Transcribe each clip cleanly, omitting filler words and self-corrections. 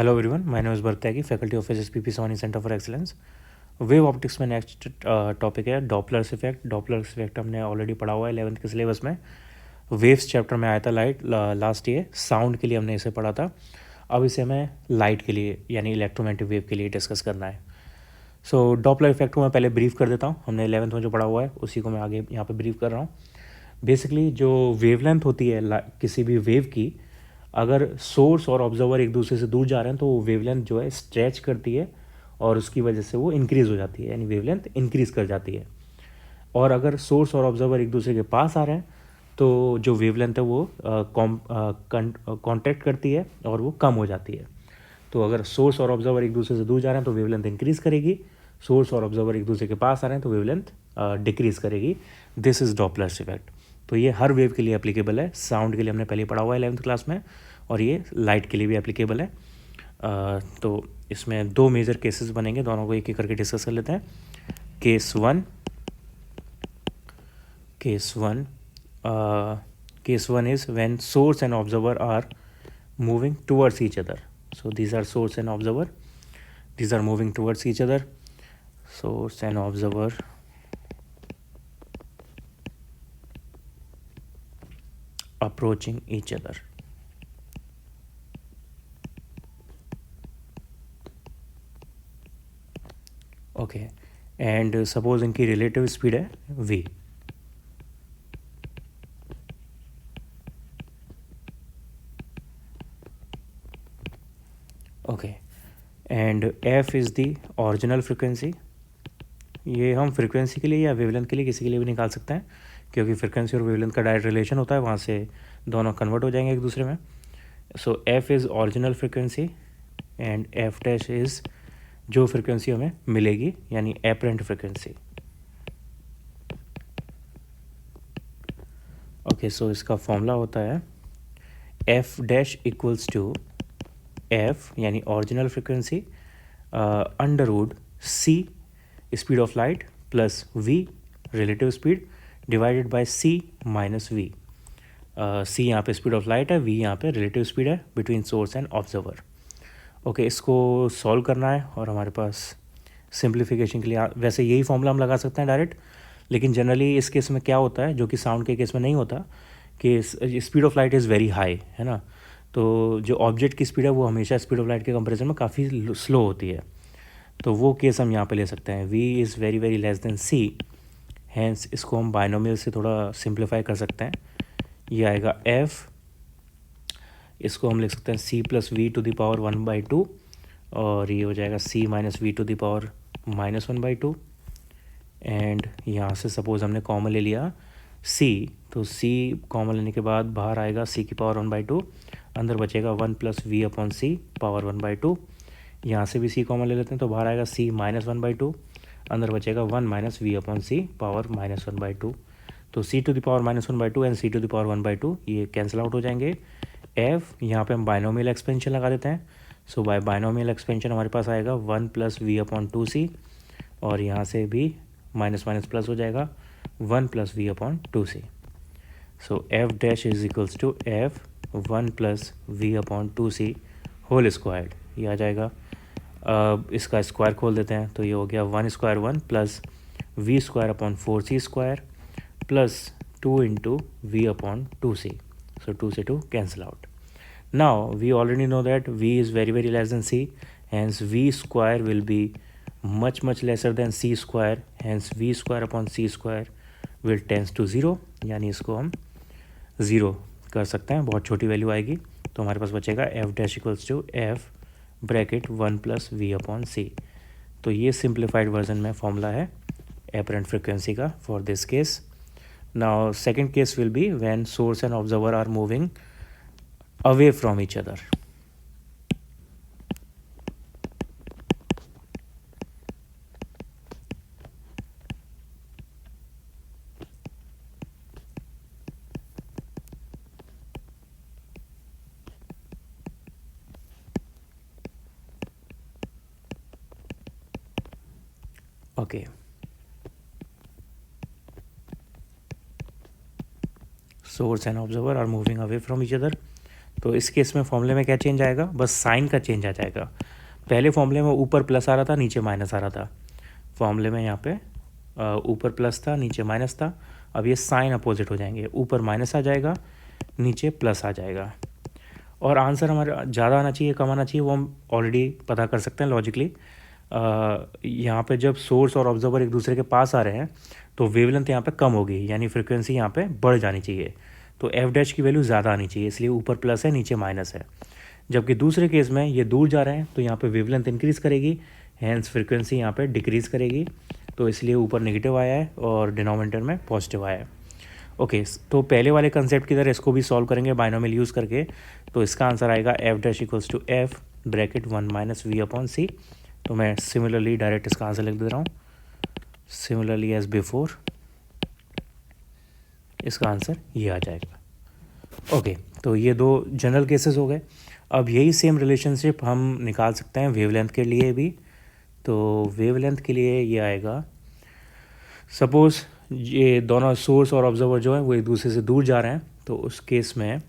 Hello everyone, my name is Bharat Tyagi, faculty of SSPP Soni centre for excellence. Wave optics में next topic है Doppler's effect. Doppler's effect हमने already पढ़ा हुआ है 11th के सिलेबस में। वेव्स चैप्टर में आया था लाइट लास्ट ईयर। साउंड के लिए हमने इसे पढ़ा था। अब इसे हमें लाइट के लिए यानी इलेक्ट्रोमैग्नेटिक वेव के लिए डिस्कस करना है। सो डॉपलर इफेक्ट को मैं पहले ब्रीफ कर देता हूँ। हमने 11th में जो पढ़ा हुआ है उसी को मैं आगे यहाँ पे ब्रीफ कर रहा हूँ। बेसिकली जो वेवलेंथ होती है किसी भी वेव की, अगर सोर्स और ऑब्जर्वर एक दूसरे से दूर जा रहे हैं तो वो वेवलेंथ जो है स्ट्रेच करती है और उसकी वजह से वो इंक्रीज़ हो जाती है, यानी वेवलेंथ इंक्रीज़ कर जाती है। और अगर सोर्स और ऑब्जर्वर एक दूसरे के पास आ रहे हैं तो जो वेवलेंथ है वो कॉन्टैक्ट करती है और वो कम हो जाती है। तो अगर सोर्स और ऑब्जर्वर एक दूसरे से दूर जा रहे हैं तो वेवलेंथ इंक्रीज़ करेगी, सोर्स और ऑब्जर्वर एक दूसरे के पास आ रहे हैं तो वेवलेंथ डिक्रीज़ करेगी। This is Doppler's effect. तो ये हर वेव के लिए एप्लीकेबल है। साउंड के लिए हमने पहले पढ़ा हुआ है 11th क्लास में, और ये लाइट के लिए भी एप्लीकेबल है। तो इसमें दो मेजर केसेस बनेंगे, दोनों को एक एक करके डिस्कस कर लेते हैं। Case one is when source and observer are moving towards each other. So these are source and observer. These are moving towards each other. Source and observer approaching each other. Okay, and suppose इनकी relative speed है v। Okay, and f is the original frequency. ये हम frequency के लिए या wavelength के लिए किसी के लिए भी निकाल सकते हैं, क्योंकि फ्रिक्वेंसी और वेवलेंथ का डायरेक्ट रिलेशन होता है, वहाँ से दोनों कन्वर्ट हो जाएंगे एक दूसरे में। सो f is original frequency and f dash is जो फ्रिक्वेंसी हमें मिलेगी, यानी एपरेंट फ्रिक्वेंसी। ओके, सो इसका फॉर्मूला होता है f dash equals to f यानी original frequency under root c speed of light plus v relative speed divided by c minus v। c यहाँ पे स्पीड ऑफ लाइट है, v यहाँ पे relative speed है between source and observer. Okay, इसको solve करना है और हमारे पास सिंप्लीफिकेशन के लिए वैसे यही फॉर्मूला हम लगा सकते हैं डायरेक्ट, लेकिन जनरली इस केस में क्या होता है जो कि साउंड के केस में नहीं होता, कि speed of light is very high, है ना। तो जो ऑब्जेक्ट की स्पीड है वो हमेशा स्पीड ऑफ लाइट के कंपैरिजन में काफ़ी स्लो होती है। तो वो केस हम यहाँ पे ले सकते हैं, v is very very less than c। Hence इसको हम बाइनोमियल से थोड़ा सिंप्लीफाई कर सकते हैं। ये आएगा f, इसको हम लिख सकते हैं c plus v to the power 1/2, और ये हो जाएगा c minus v to the power -1/2। And यहाँ से सपोज हमने कॉमन ले लिया c, तो c कॉमन लेने के बाद बाहर आएगा c की पावर 1/2, अंदर बचेगा 1 plus we upon c power 1/2। यहाँ से भी c कॉमन ले लेते हैं तो बाहर आएगा c माइनस 1/2, अंदर बचेगा 1 minus we upon c power -1/2। तो c to the power -1/2 and c to the power 1/2 ये कैंसिल आउट हो जाएंगे। f यहाँ पे हम बाइनोमियल एक्सपेंशन लगा देते हैं। सो बाय बाइनोमियल एक्सपेंशन हमारे पास आएगा 1 प्लस वी अपॉन 2c, और यहाँ से भी माइनस माइनस प्लस हो जाएगा 1 plus we upon 2c। So f dash is equals to f 1 plus we upon 2c whole squared, ये आ जाएगा। इसका स्क्वायर खोल देते हैं तो ये हो गया 1 square 1 plus v square upon 4c square plus 2 into v upon 2c। So 2 से 2 cancel out. Now we already know that v is very very less than c, hence v square will be much much lesser than c square, hence v square upon c square will tends to 0, यानी इसको हम 0 कर सकते हैं, बहुत छोटी value आएगी। तो हमारे पास बचेगा f dash equals to f bracket 1 plus we upon सी। तो ये सिंप्लीफाइड वर्जन में फॉर्मूला है एपरेंट फ्रिक्वेंसी का for this case. Now second case will be when source and observer are moving away from each other. Okay. Source and observer are moving away from each other. तो इस case में फॉर्मूले में क्या change आएगा, बस sign का change आ जाएगा। पहले फॉर्मूले में ऊपर प्लस आ रहा था, नीचे माइनस आ रहा था। फॉर्मूले में यहाँ पे ऊपर प्लस था, नीचे माइनस था। अब ये साइन अपोजिट हो जाएंगे, ऊपर माइनस आ जाएगा, नीचे प्लस आ जाएगा। और आंसर हमारा ज़्यादा आना चाहिए, कम आना चाहिए, वो हम ऑलरेडी पता कर सकते हैं लॉजिकली। यहाँ पे जब सोर्स और ऑब्जर्वर एक दूसरे के पास आ रहे हैं तो वेवलेंथ यहाँ पे कम होगी, यानी फ्रिक्वेंसी यहाँ पे बढ़ जानी चाहिए। तो एफ डैश की वैल्यू ज़्यादा आनी चाहिए, इसलिए ऊपर प्लस है, नीचे माइनस है। जबकि दूसरे केस में ये दूर जा रहे हैं तो यहाँ पे वेवलेंथ इंक्रीज़ करेगी, हैंस फ्रिक्वेंसी यहाँ पे डिक्रीज़ करेगी। तो इसलिए ऊपर नेगेटिव आया है और डिनोमिनेटर में पॉजिटिव आया है। ओके, तो पहले वाले कंसेप्ट की तरह इसको भी सॉल्व करेंगे बाइनोमियल यूज़ करके। तो इसका आंसर आएगा F dash equals to F bracket 1 minus we upon सी। तो मैं सिमिलरली डायरेक्ट इसका आंसर लिख दे रहा हूँ, सिमिलरली एज बिफोर। इसका आंसर ये आ जाएगा। ओके, तो ये दो जनरल केसेस हो गए। अब यही सेम रिलेशनशिप हम निकाल सकते हैं वेवलेंथ के लिए भी। तो वेवलेंथ के लिए ये आएगा, सपोज़ ये दोनों सोर्स और ऑब्जर्वर जो है वो एक दूसरे से दूर जा रहे हैं, तो उस केस में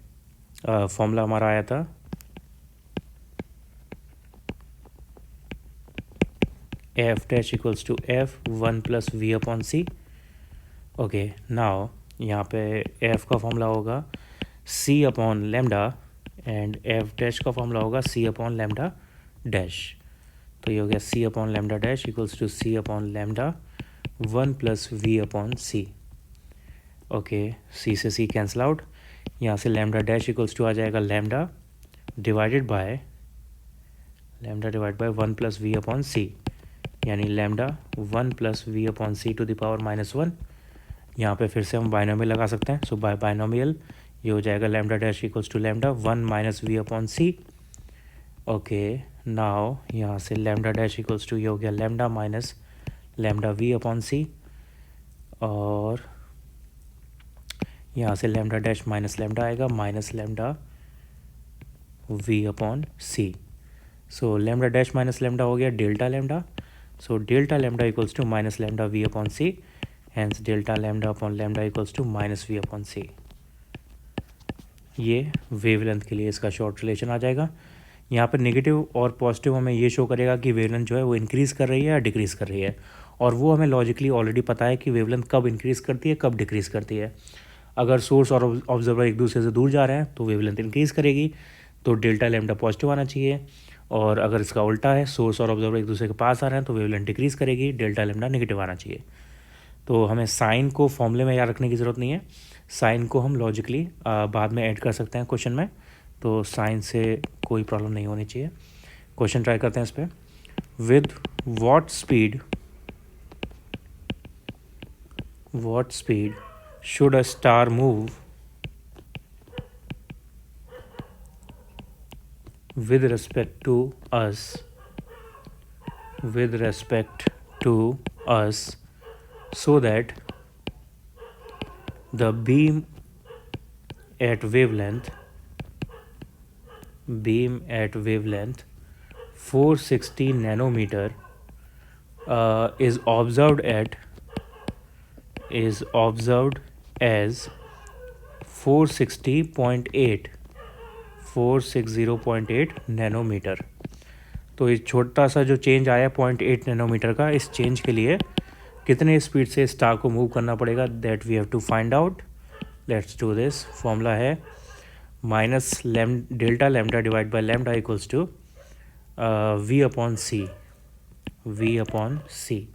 फॉर्मूला हमारा आया था F dash equals to F 1 plus we upon C. Okay, now यहाँ पे एफ का फॉर्मूला होगा C upon lambda and F dash का फॉर्मूला होगा सी अपॉन लेमडा डैश। तो ये हो गया C upon lambda dash equals to C upon lambda 1 plus we upon C. Okay, C से सी कैंसिल आउट, यहाँ से लेमडा डैश इक्वल्स टू आ जाएगा lambda divide bye 1 plus we upon c, यानी lambda 1 plus we upon c to the power -1। यहाँ पे फिर से हम बाइनोमियल लगा सकते हैं। सो बाय बाइनोमियल ये हो जाएगा lambda dash equals to lambda 1 minus we upon C. Okay, now यहाँ से लेमडा डैश इक्वल्स टू ये हो गया lambda minus lambda v upon c, और यहाँ से लेमडा डैश माइनस लेमडा आएगा minus lambda v upon c. So lambda dash minus lambda हो गया delta lambda. So delta lambda equals to minus lambda v upon c, hence delta lambda upon lambda equals to minus we upon सी। ये wavelength के लिए इसका short relation आ जाएगा। यहाँ पर negative और पॉजिटिव हमें ये शो करेगा कि वेवलेंथ जो है वो इंक्रीज़ कर रही है या डिक्रीज़ कर रही है, और वो हमें लॉजिकली ऑलरेडी पता है कि वेवलेंथ कब इंक्रीज़ करती है कब डिक्रीज़ करती है। अगर सोर्स और ऑब्जर्वर एक दूसरे से दूर जा रहे हैं तो वेवलेंथ इंक्रीज़ करेगी, तो डेल्टा लेमडा पॉजिटिव आना चाहिए। और अगर इसका उल्टा है, सोर्स और ऑब्जर्वर एक दूसरे के पास आ रहे हैं तो वेवलेंथ डिक्रीज़ करेगी, डेल्टा लेमडा नेगेटिव आना चाहिए। तो हमें साइन को फॉर्मूले में याद रखने की ज़रूरत नहीं है, साइन को हम लॉजिकली बाद में ऐड कर सकते हैं क्वेश्चन में। तो साइन से कोई प्रॉब्लम नहीं होनी चाहिए। क्वेश्चन ट्राई करते हैं इस पर। With what speed should a star move with respect to us so that the beam at wavelength 460 nanometer is observed as 460.8 nanometre. तो ये छोटा सा जो चेंज आया 0.8 नैनोमीटर का, इस चेंज के लिए कितने स्पीड से स्टार को मूव करना पड़ेगा, that we have to find out. Let's do this. Formula है minus delta lambda divide by lambda equals to v upon C.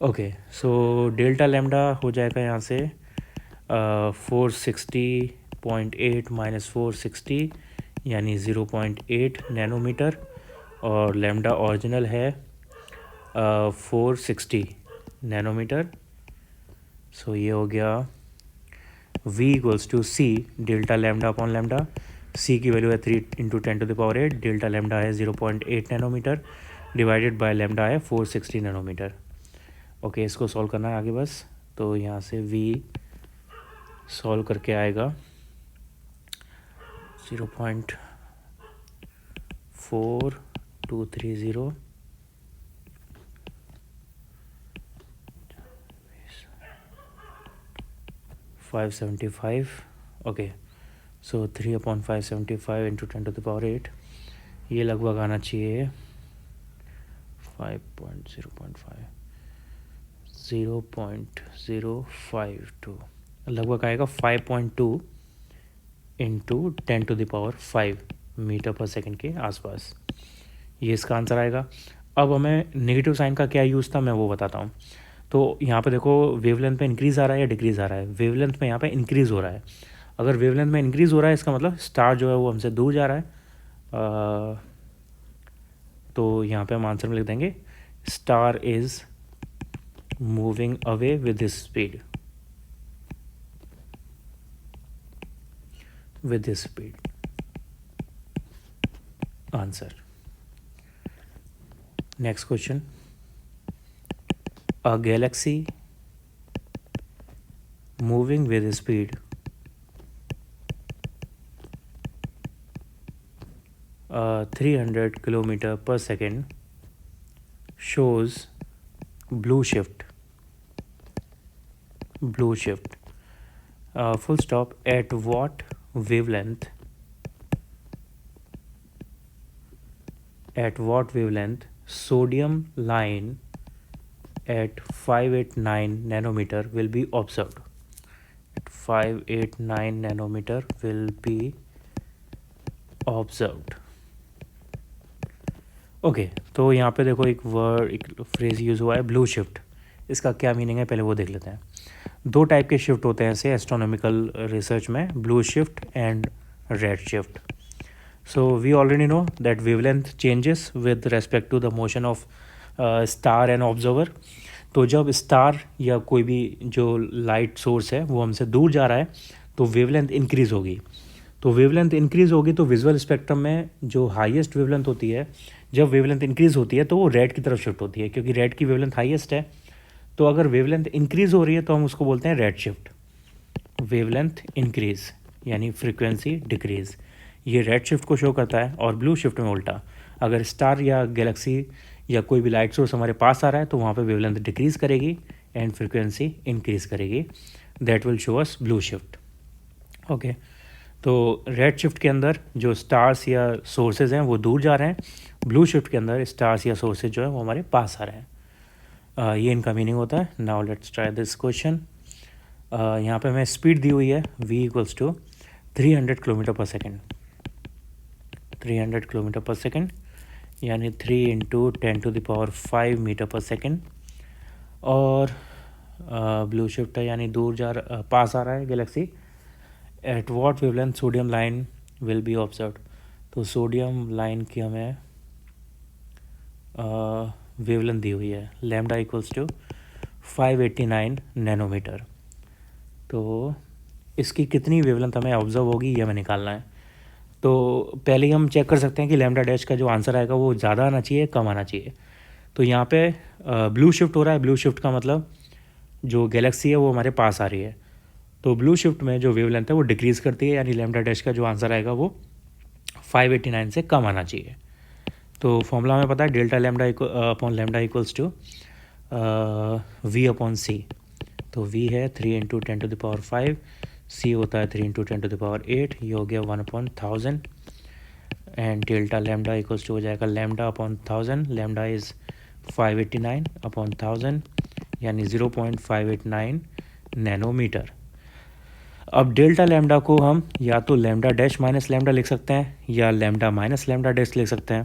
Okay, so delta lambda हो जाएगा यहाँ से 460.8 माइनस 460 यानी 0.8 नैनोमीटर, और लेमडा ओरिजिनल है 460 नैनोमीटर। सो ये हो गया v equals to C delta lambda upon lambda. C की वैल्यू है 3 × 10⁸, डेल्टा लेमडा है 0.8 नैनोमीटर, डिवाइडेड बाय लेमडा है 460 नैनोमीटर। ओके, इसको सॉल्व करना है आगे बस। तो यहाँ से v सॉल्व करके आएगा 0.4230 575। ओके, सो 3/575 इंटू 10⁸ ये लगभग आना चाहिए 0.052 लगभग आएगा 5.2 इंटू 10⁵ मीटर पर सेकेंड के आसपास। ये इसका आंसर आएगा। अब हमें नेगेटिव साइन का क्या यूज़ था मैं वो बताता हूँ। तो यहाँ पे देखो वेवलेंथ में इंक्रीज़ आ रहा है या डिक्रीज़ आ रहा है। वेवलेंथ में यहाँ पे इंक्रीज़ हो रहा है। अगर वेवलेंथ में इंक्रीज़ हो रहा है इसका मतलब स्टार जो है वो हमसे दूर जा रहा है। तो यहाँ पे हम आंसर में लिख देंगे star is moving away with this speed, with this speed. Answer. Next question. A galaxy moving with a speed uh, 300 kilometer per second shows blue shift. Full stop. At what wavelength sodium line at 589 nanometer will be observed. At 589 nanometer will be observed. Okay तो यहाँ पे देखो एक phrase use हुआ है blue shift. इसका क्या meaning है पहले वो देख लेते हैं। दो टाइप के शिफ्ट होते हैं ऐसे एस्ट्रोनॉमिकल रिसर्च में, blue shift and red shift. So we already know that wavelength changes with respect to the motion of star and observer. तो जब स्टार या कोई भी जो लाइट सोर्स है वो हमसे दूर जा रहा है तो वेवलेंथ इंक्रीज़ होगी। तो वेवलेंथ इंक्रीज़ होगी तो विजुअल स्पेक्ट्रम में जो हाईएस्ट वेवलेंथ होती है, जब वेवलेंथ इंक्रीज़ होती है तो वो रेड की तरफ शिफ्ट होती है, क्योंकि रेड की वेवलेंथ हाईएस्ट है। तो अगर वेवलेंथ इंक्रीज़ हो रही है तो हम उसको बोलते हैं रेड शिफ्ट। वेवलेंथ इंक्रीज़ यानी फ्रीक्वेंसी डिक्रीज़, ये रेड शिफ्ट को शो करता है। और ब्लू शिफ्ट में उल्टा, अगर स्टार या गैलेक्सी या कोई भी लाइट सोर्स हमारे पास आ रहा है तो वहाँ पे वेवलेंथ डिक्रीज़ करेगी एंड फ्रीक्वेंसी इंक्रीज़ करेगी। That will show us blue shift. Okay, तो रेड शिफ्ट के अंदर जो स्टार्स या सोर्सेज हैं वो दूर जा रहे हैं, ब्लू शिफ्ट के अंदर स्टार्स या सोर्सेज जो है वो हमारे पास आ रहे हैं। ये इनका मीनिंग होता है। Now let's try this question. यहाँ पे हमें स्पीड दी हुई है v equals to 300 kilometre per second. 300 kilometre per second यानी 3 इंटू 10⁵ मीटर पर सेकेंड। और ब्लू शिफ्ट है यानी दूर पास आ रहा है galaxy. At what wavelength sodium line will be observed. तो सोडियम लाइन की हमें वेवलेंथ दी हुई है लैम्डा इक्वल्स टू 589 नैनोमीटर। तो इसकी कितनी वेवलेंथ हमें ऑब्जर्व होगी ये हमें निकालना है। तो पहले ही हम चेक कर सकते हैं कि लैम्डा डैश का जो आंसर आएगा वो ज़्यादा आना चाहिए कम आना चाहिए। तो यहाँ पे ब्लू शिफ्ट हो रहा है। ब्लू शिफ्ट का मतलब जो गैलेक्सी है वो हमारे पास आ रही है। तो ब्लू शिफ्ट में जो वेवलेंथ है वो डिक्रीज़ करती है, यानी लैम्डा डैश का जो आंसर आएगा वो 589 से कम आना चाहिए। तो फॉर्मूला हमें पता है delta lambda upon lambda equals to v upon सी। तो v है 3 इंटू 10⁵, c होता है 3 इंटू 10⁸, ये हो गया 1/1000 and delta lambda equals to हो जाएगा lambda upon 1000। Lambda is 589 upon 1000 यानी 0.589 नैनोमीटर। अब डेल्टा लैम्डा को हम या तो लैम्डा डैश माइनस लैम्डा लिख सकते हैं या लैम्डा माइनस लैम्डा डैश लिख सकते हैं।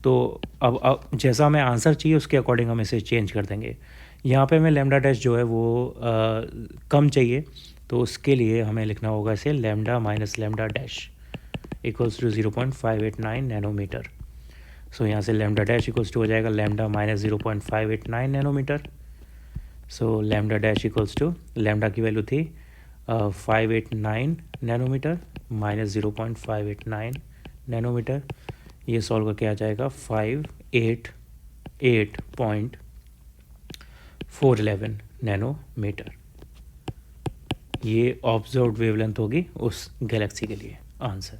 तो अब जैसा हमें आंसर चाहिए उसके अकॉर्डिंग हम इसे चेंज कर देंगे। यहाँ पे हमें लैम्डा डैश जो है वो कम चाहिए, तो उसके लिए हमें लिखना होगा इसे lambda minus lambda dash equals to 0.589 nanometre. So यहाँ से लैम्डा डैश इक्वल्स टू हो जाएगा lambda minus 0.589 nanometre. So lambda dash equals to lambda की वैल्यू थी 589 नैनोमीटर माइनस 0.589 नैनोमीटर। ये सॉल्व करके आ जाएगा 588.411 नैनोमीटर। ये ऑब्जर्व्ड वेवलेंथ होगी उस गैलेक्सी के लिए। आंसर।